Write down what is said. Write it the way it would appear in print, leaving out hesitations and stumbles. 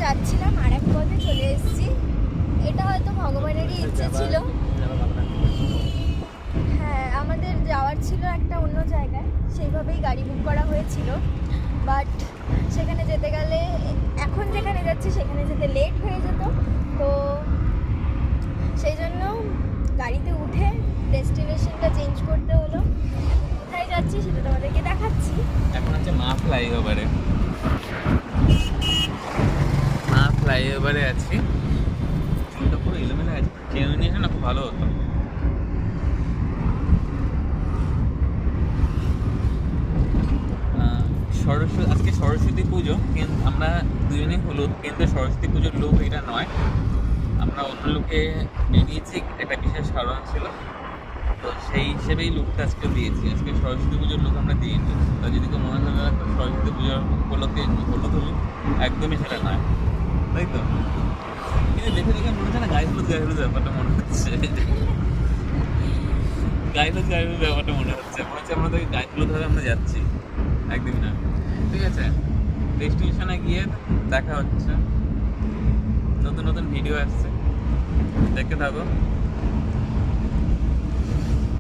যাচ্ছিলাম আর এক পথে চলে এসেছি। এটা হয়তো ভগবানেরই ইচ্ছে ছিল। হ্যাঁ, আমাদের যাওয়ার ছিল একটা অন্য জায়গায়, সেইভাবেই গাড়ি বুক করা হয়েছিল। বাট সেখানে যেতে গেলে এখন যেখানে যাচ্ছি সেখানে যেতে লেট হয়ে যেত, তো সেই জন্য গাড়িতে উঠে ডেস্টিনেশনটা চেঞ্জ করতে হলো। কোথায় যাচ্ছি সেটা তোমাদেরকে দেখাচ্ছি। এখন হচ্ছে মা ফ্লাইওভারে আছি। চুলটা পুরো এলোমেলো আছে, চেয়ে নিয়ে না খুব ভালো হতো। আজকে সরস্বতী পুজো, কিন্তু আমরা দুজনেই হলুদ, কিন্তু সরস্বতী পুজোর লুক এটা নয়, আমরা অন্য লুকে বেরিয়েছি, একটা বিশেষ কারণ ছিল, তো সেই হিসেবেই লুকটা আজকে দিয়েছি। আজকে সরস্বতী পুজোর লুক আমরা দিইনি, তো যদি কেউ মনে হয় সরস্বতী পুজোর উপলক্ষে হলুদ হলুদ, একদমই সেটা নয়, তাই তো? কিন্তু দেখে দেখে মনে হচ্ছে না গায়ে হলুদ ব্যাপারটা মনে হচ্ছে, গায়ে হলুদ ব্যাপারটা মনে হচ্ছে আমরা তো গায়ে হলুদ ভাবে আমরা যাচ্ছি, একদমই না। ঠিক আছে, ডেস্টিনেশনে গিয়ে দেখা হচ্ছে, নতুন নতুন ভিডিও আসছে, দেখতে থাকো।